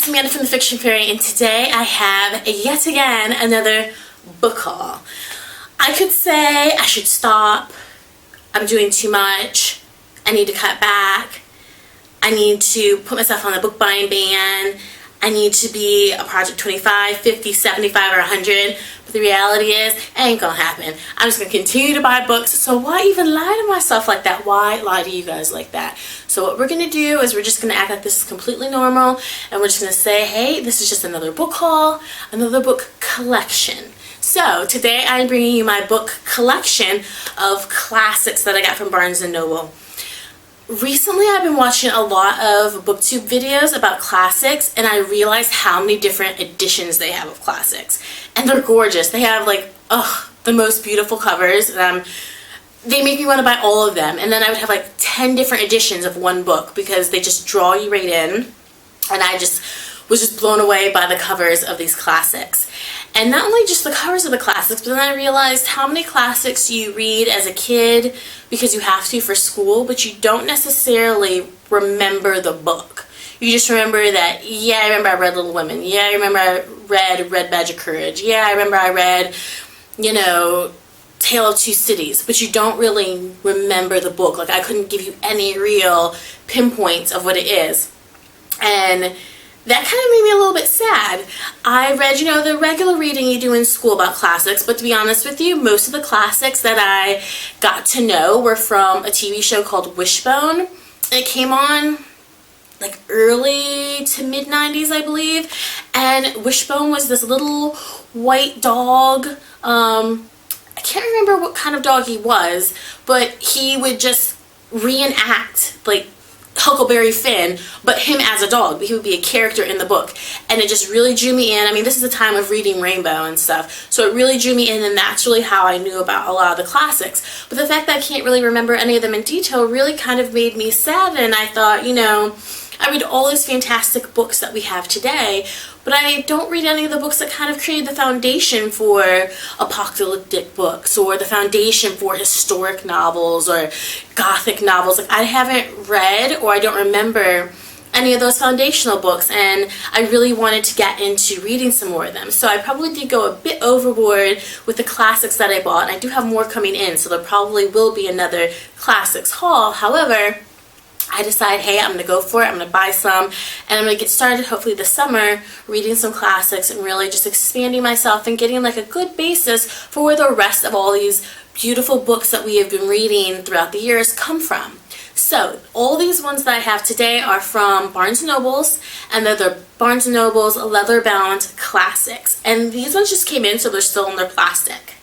Amanda from The Fiction Fairy, and today I have yet again another book haul. I could say I should stop, I'm doing too much, I need to cut back, I need to put myself on the book buying ban, I need to be a Project 25, 50, 75, or 100, but the reality is, it ain't gonna happen. I'm just gonna continue to buy books, so why even lie to myself like that? Why lie to you guys like that? So what we're gonna do is we're just gonna act like this is completely normal, and we're just gonna say, hey, this is just another book haul, another book collection. So today I'm bringing you my book collection of classics that I got from Barnes & Noble. Recently I've been watching a lot of booktube videos about classics, and I realized how many different editions they have of classics. And they're gorgeous. They have like, the most beautiful covers. They make me want to buy all of them. And then I would have like 10 different editions of one book because they just draw you right in. And I just was just blown away by the covers of these classics. And not only just the covers of the classics, but then I realized how many classics you read as a kid because you have to for school, but you don't necessarily remember the book. You just remember that, yeah, I remember I read Little Women. Yeah, I remember I read Red Badge of Courage. Yeah, I remember I read, you know, Tale of Two Cities. But you don't really remember the book. Like, I couldn't give you any real pinpoints of what it is. And that kind of made me a little bit sad. I read, you know, the regular reading you do in school about classics, but to be honest with you, most of the classics that I got to know were from a TV show called Wishbone. It came on like early to mid-90s, I believe, and Wishbone was this little white dog. I can't remember what kind of dog he was, but he would just reenact like Huckleberry Finn, but him as a dog. He would be a character in the book, and it just really drew me in. I mean, this is the time of reading Rainbow and stuff, so it really drew me in, and that's really how I knew about a lot of the classics. But the fact that I can't really remember any of them in detail really kind of made me sad, and I thought, you know, I read all these fantastic books that we have today, but I don't read any of the books that kind of created the foundation for apocalyptic books or the foundation for historic novels or gothic novels. Like, I haven't read, or I don't remember any of those foundational books, and I really wanted to get into reading some more of them. So I probably did go a bit overboard with the classics that I bought, and I do have more coming in, so there probably will be another classics haul. However, I decided, hey, I'm going to go for it, I'm going to buy some, and I'm going to get started hopefully this summer reading some classics and really just expanding myself and getting like a good basis for where the rest of all these beautiful books that we have been reading throughout the years come from. So, all these ones that I have today are from Barnes & Noble's, and they're the Barnes & Noble's Leatherbound Classics. And these ones just came in, so they're still in their plastic.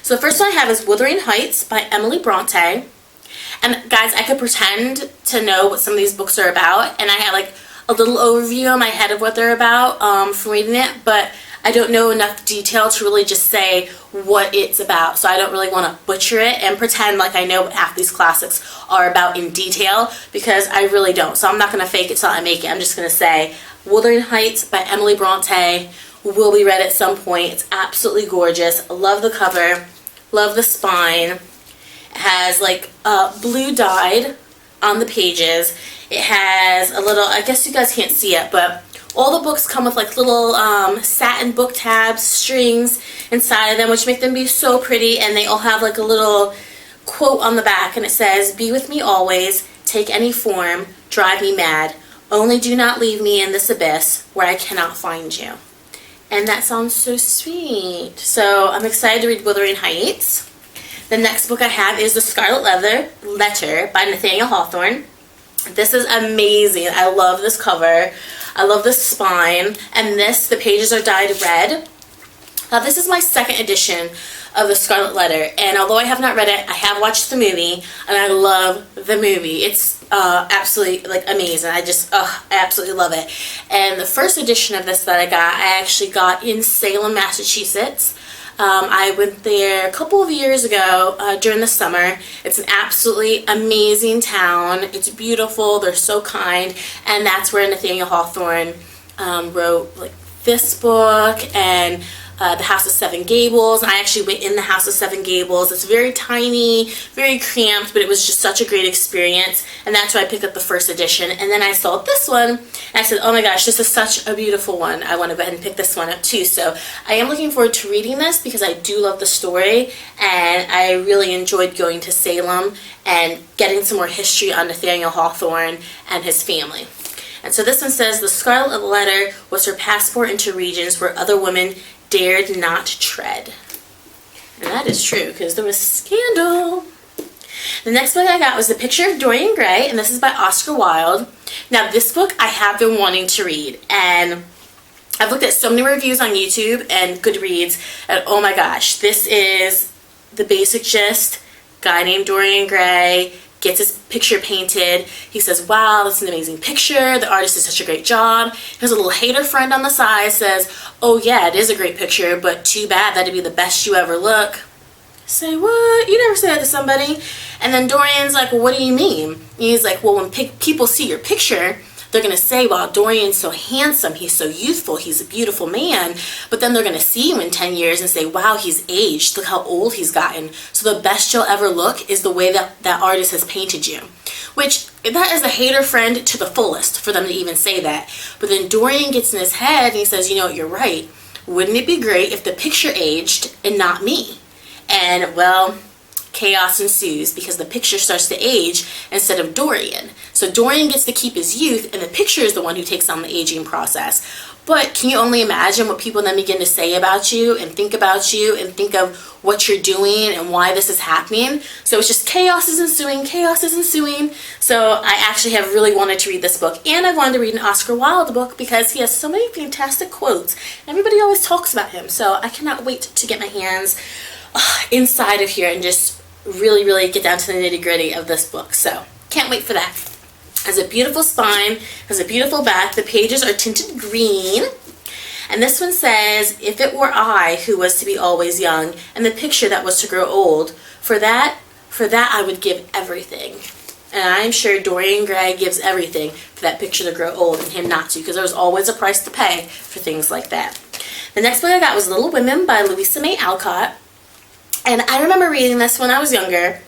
So the first one I have is Wuthering Heights by Emily Bronte. And guys, I could pretend to know what some of these books are about, and I had like a little overview in my head of what they're about from reading it, but I don't know enough detail to really just say what it's about, so I don't really want to butcher it and pretend like I know what half these classics are about in detail, because I really don't. So I'm not going to fake it till I make it. I'm just going to say Wuthering Heights by Emily Bronte will be read at some point. It's absolutely gorgeous. I love the cover, love the spine. It has like blue dyed on the pages. It has a little, I guess you guys can't see it, but all the books come with like little satin book tabs, strings inside of them, which make them be so pretty, and they all have like a little quote on the back, and it says, "Be with me always, take any form, drive me mad, only do not leave me in this abyss where I cannot find you." And that sounds so sweet. So I'm excited to read Wuthering Heights. The next book I have is The Scarlet Letter by Nathaniel Hawthorne. This is amazing. I love this cover. I love the spine. And the pages are dyed red. This is my second edition of The Scarlet Letter. And although I have not read it, I have watched the movie. And I love the movie. It's absolutely like amazing. I absolutely love it. And the first edition of this that I actually got in Salem, Massachusetts. I went there a couple of years ago during the summer. It's an absolutely amazing town. It's beautiful. They're so kind. And that's where Nathaniel Hawthorne wrote like this book and the House of Seven Gables. I actually went in the House of Seven Gables. It's very tiny, very cramped, but it was just such a great experience, and that's why I picked up the first edition. And then I saw this one, and I said, oh my gosh, this is such a beautiful one. I want to go ahead and pick this one up too. So I am looking forward to reading this because I do love the story, and I really enjoyed going to Salem and getting some more history on Nathaniel Hawthorne and his family. And so this one says, the Scarlet Letter was her passport into regions where other women dared not tread. And that is true, because there was scandal. The next book I got was The Picture of Dorian Gray, and this is by Oscar Wilde. Now this book I have been wanting to read, and I've looked at so many reviews on YouTube and GOODREADS, and oh my gosh, this is the basic gist. Guy named Dorian Gray gets his picture painted. He says, wow, that's an amazing picture. The artist did such a great job. His little hater friend on the side says, oh yeah, it is a great picture, but too bad that'd be the best you ever look. Say, what? You never say that to somebody. And then Dorian's like, well, what do you mean? And he's like, well, when people see your picture, they're going to say, wow, Dorian's so handsome, he's so youthful, he's a beautiful man. But then they're going to see you in 10 years and say, wow, he's aged, look how old he's gotten. So the best you'll ever look is the way that that artist has painted you. Which, that is a hater friend to the fullest for them to even say that. But then Dorian gets in his head and he says, you know what, you're right. Wouldn't it be great if the picture aged and not me? And, well, chaos ensues because the picture starts to age instead of Dorian. So Dorian gets to keep his youth, and the picture is the one who takes on the aging process. But can you only imagine what people then begin to say about you and think of what you're doing and why this is happening? So it's just chaos is ensuing, chaos is ensuing. So I actually have really wanted to read this book, and I wanted to read an Oscar Wilde book because he has so many fantastic quotes. Everybody always talks about him, so I cannot wait to get my hands inside of here and just really get down to the nitty-gritty of this book. So can't wait for that. Has a beautiful spine, has a beautiful back. The pages are tinted green. And this one says, if it were I who was to be always young, and the picture that was to grow old, for that I would give everything. And I'm sure Dorian Gray gives everything for that picture to grow old and him not to, because there's always a price to pay for things like that. The next book I got was Little Women by Louisa May Alcott. And I remember reading this when I was younger.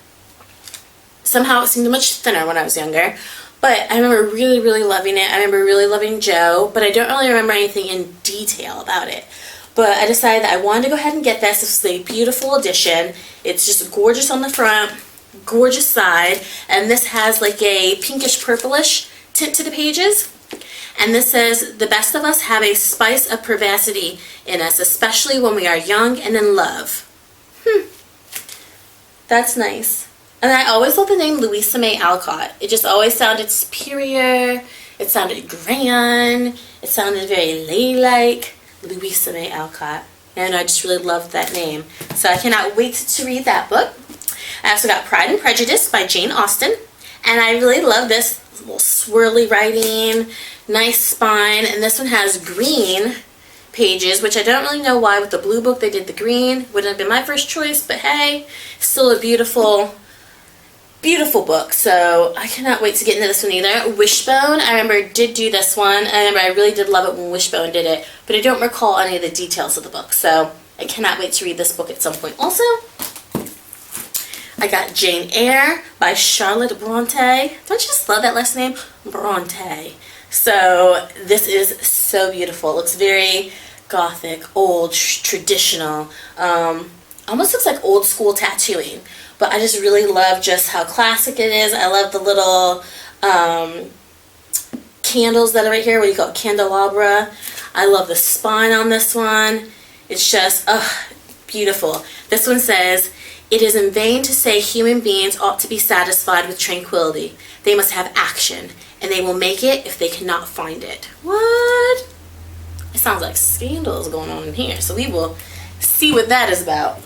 Somehow it seemed much thinner when I was younger. But I remember really loving it. I remember really loving Joe, but I don't really remember anything in detail about it. But I decided that I wanted to go ahead and get this. This is a beautiful edition. It's just gorgeous on the front, gorgeous side, and this has like a pinkish purplish tint to the pages. And this says, the best of us have a spice of perversity in us, especially when we are young and in love. That's nice. And I always loved the name Louisa May Alcott. It just always sounded superior. It sounded grand. It sounded very ladylike. Louisa May Alcott. And I just really loved that name. So I cannot wait to read that book. I also got Pride and Prejudice by Jane Austen. And I really love this little swirly writing, nice spine. And this one has green pages, which I don't really know why with the blue book they did the green. Wouldn't have been my first choice, but hey, still a beautiful book. So I cannot wait to get into this one either. Wishbone, I remember did do this one. I remember I really did love it when Wishbone did it, but I don't recall any of the details of the book. So I cannot wait to read this book at some point also. I got Jane Eyre by Charlotte Bronte. Don't you just love that last name? Bronte. So this is so beautiful. It looks very gothic, old, traditional. Almost looks like old school tattooing. But I just really love just how classic it is. I love the little candles that are right here. What do you call it? Candelabra. I love the spine on this one. It's just, beautiful. This one says, it is in vain to say human beings ought to be satisfied with tranquility. They must have action, and they will make it if they cannot find it. What? It sounds like scandals going on in here, so we will see what that is about.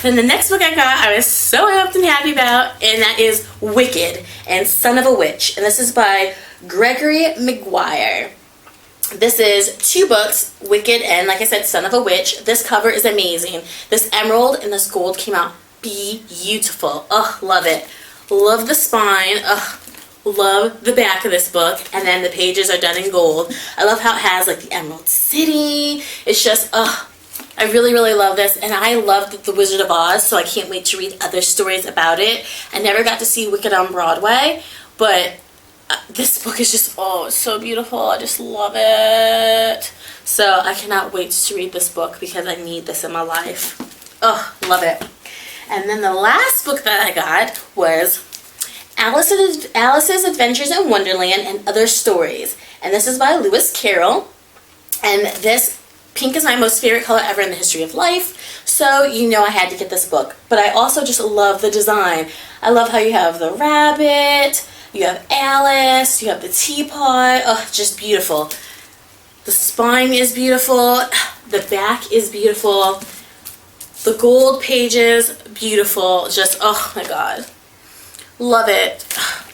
Then the next book I got, I was so amped and happy about, and that is Wicked and Son of a Witch. And this is by Gregory Maguire. This is 2 books, Wicked and, like I said, Son of a Witch. This cover is amazing. This emerald and this gold came out beautiful. Ugh, love it. Love the spine. Ugh, love the back of this book, and then the pages are done in gold. I love how it has like the Emerald City. It's just, I really, really love this, and I loved The Wizard of Oz, so I can't wait to read other stories about it. I never got to see Wicked on Broadway, but this book is just, oh, it's so beautiful. I just love it. So I cannot wait to read this book because I need this in my life. Oh, love it. And then the last book that I got was Alice's Adventures in Wonderland and Other Stories. And this is by Lewis Carroll. And this pink is my most favorite color ever in the history of life, so you know I had to get this book. But I also just love the design. I love how you have the rabbit, you have Alice, you have the teapot. Oh, just beautiful. The spine is beautiful. The back is beautiful. The gold pages, beautiful. Just, oh my god. Love it.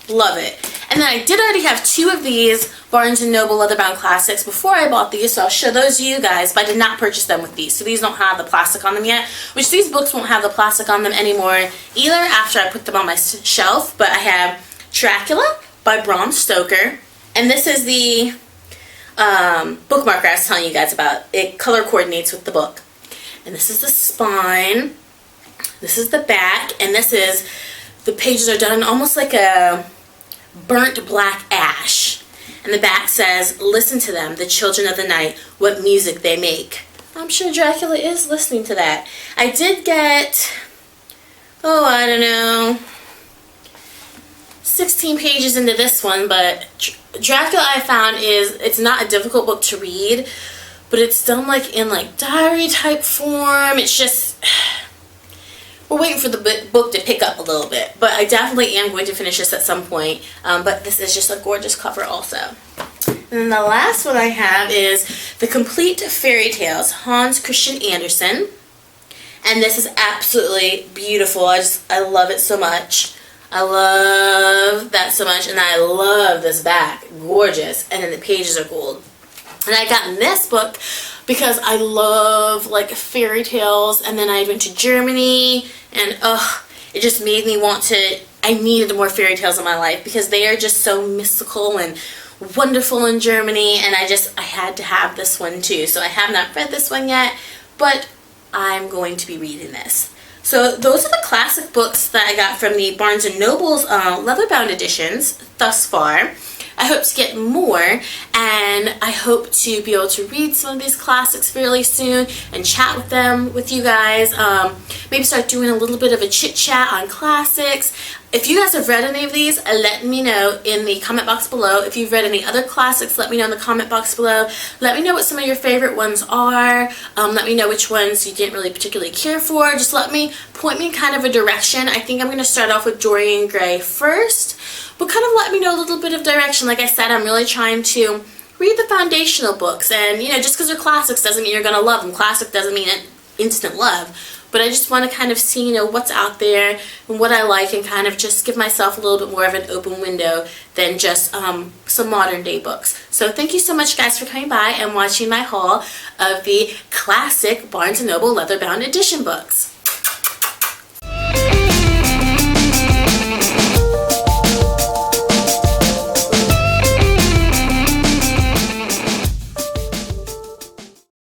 Love it. And then I did already have 2 of these Barnes & Noble Leatherbound Classics before I bought these, so I'll show those to you guys, but I did not purchase them with these. So these don't have the plastic on them yet, which these books won't have the plastic on them anymore either after I put them on my shelf. But I have Dracula by Bram Stoker, and this is the bookmarker I was telling you guys about. It color coordinates with the book. And this is the spine, this is the back, and this is, the pages are done almost like a burnt black ash. And the back says, listen to them, the children of the night, what music they make. I'm sure Dracula is listening to that. I did get, oh, I don't know, 16 pages into this one, but Dracula I found it's not a difficult book to read, but it's done like in like diary type form. It's just, we're waiting for the book to pick up a little bit, but I definitely am going to finish this at some point. But this is just a gorgeous cover also. And then the last one I have is The Complete Fairy Tales, Hans Christian Andersen. And this is absolutely beautiful. I love it so much. I love that so much, and I love this back. Gorgeous. And then the pages are gold. And I got this book because I love like fairy tales, and then I went to Germany, and it just made me want to, I needed more fairy tales in my life because they are just so mystical and wonderful in Germany, and I had to have this one too. So I have not read this one yet, but I'm going to be reading this. So those are the classic books that I got from the Barnes & Noble's Leatherbound editions thus far. I hope to get more, and I hope to be able to read some of these classics fairly soon and chat with them with you guys. Maybe start doing a little bit of a chit chat on classics. If you guys have read any of these, let me know in the comment box below. If you've read any other classics, let me know in the comment box below. Let me know what some of your favorite ones are. Let me know which ones you didn't really particularly care for. Just point me in kind of a direction. I think I'm going to start off with Dorian Gray first, but kind of let me know a little bit of direction. Like I said, I'm really trying to read the foundational books, and you know, just because they're classics doesn't mean you're going to love them. Classic doesn't mean instant love. But I just want to kind of see, you know, what's out there and what I like, and kind of just give myself a little bit more of an open window than just some modern day books. So thank you so much guys for coming by and watching my haul of the classic Barnes & Noble Leatherbound edition books.